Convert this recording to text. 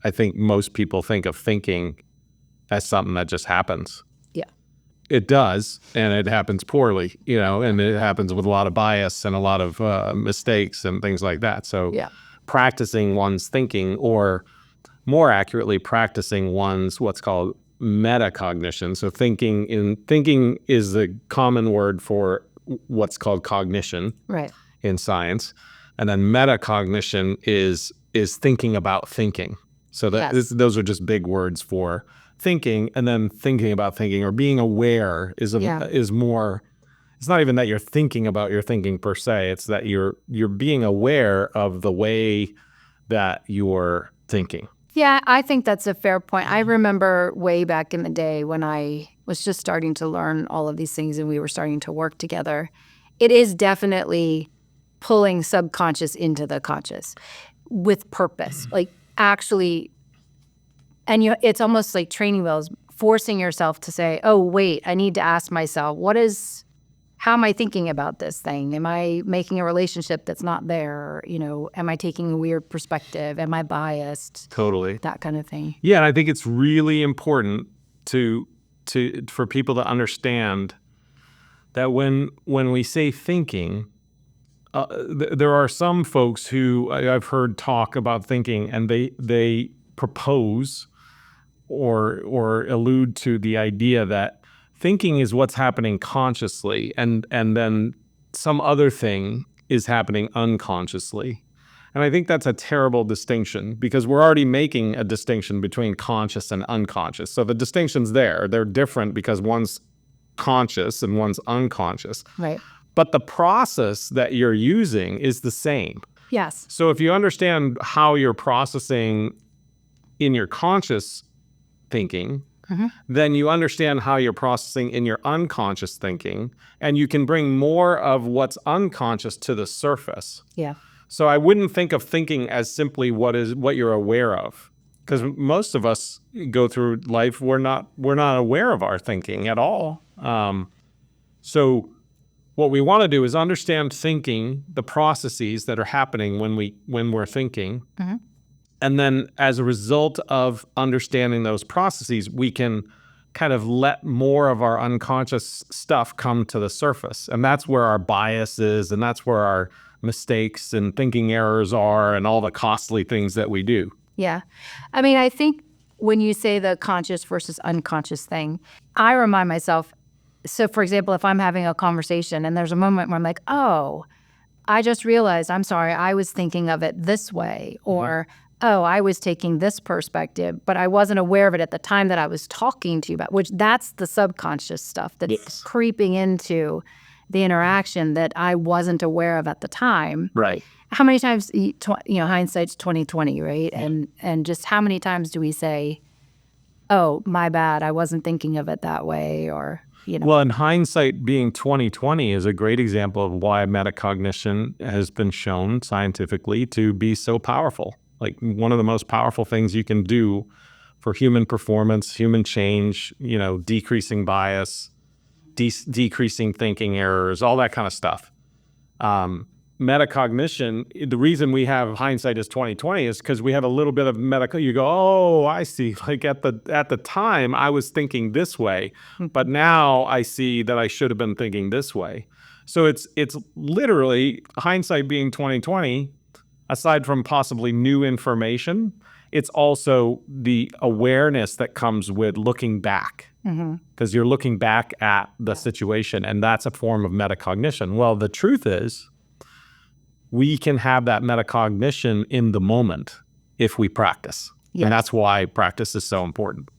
I think most people think of thinking as something that just happens. Yeah. It does, and it happens poorly, and it happens with a lot of bias and a lot of mistakes and things like that. So practicing one's thinking, or more accurately, practicing one's what's called metacognition. So thinking is the common word for what's called cognition in science. And then metacognition is thinking about thinking. So those are just big words for thinking, and then thinking about thinking, or being aware is more. It's not even that you're thinking about your thinking per se. It's that you're being aware of the way that you're thinking. Yeah, I think that's a fair point. I remember way back in the day when I was just starting to learn all of these things and we were starting to work together. It is definitely pulling subconscious into the conscious with purpose, like actually. And it's almost like training wheels, forcing yourself to say, oh, wait, I need to ask myself, how am I thinking about this thing? Am I making a relationship that's not there? Am I taking a weird perspective? Am I biased? Totally. That kind of thing. Yeah, and I think it's really important for people to understand that when we say thinking, there are some folks who I've heard talk about thinking, and they propose or allude to the idea that thinking is what's happening consciously, and then some other thing is happening unconsciously. And I think that's a terrible distinction, because we're already making a distinction between conscious and unconscious. So the distinction's there. They're different because one's conscious and one's unconscious. Right. But the process that you're using is the same. Yes. So if you understand how you're processing in your conscious thinking, then you understand how you're processing in your unconscious thinking, and you can bring more of what's unconscious to the surface. Yeah. So I wouldn't think of thinking as simply what you're aware of, because most of us go through life, we're not aware of our thinking at all. So what we want to do is understand thinking, the processes that are happening when we're thinking. And then as a result of understanding those processes, we can kind of let more of our unconscious stuff come to the surface. And that's where our bias is, and that's where our mistakes and thinking errors are, and all the costly things that we do. Yeah. I mean, I think when you say the conscious versus unconscious thing, I remind myself, so for example, if I'm having a conversation and there's a moment where I'm like, oh, I just realized, I'm sorry, I was thinking of it this way, or oh, I was taking this perspective, but I wasn't aware of it at the time that I was talking to you about, which that's the subconscious stuff that's creeping into the interaction that I wasn't aware of at the time. Right. How many times, hindsight's 20/20, right? And just how many times do we say, oh, my bad, I wasn't thinking of it that way, or, Well, and hindsight being 20/20 is a great example of why metacognition has been shown scientifically to be so powerful. Like, one of the most powerful things you can do for human performance, human change, decreasing bias, decreasing thinking errors, all that kind of stuff. Metacognition, the reason we have hindsight is 20/20 is because we have a little bit of you go, oh, I see. Like at the time I was thinking this way, but now I see that I should have been thinking this way. So it's literally hindsight being 20/20. Aside from possibly new information, it's also the awareness that comes with looking back, because you're looking back at the situation, and that's a form of metacognition. Well, the truth is, we can have that metacognition in the moment if we practice. Yes. And that's why practice is so important.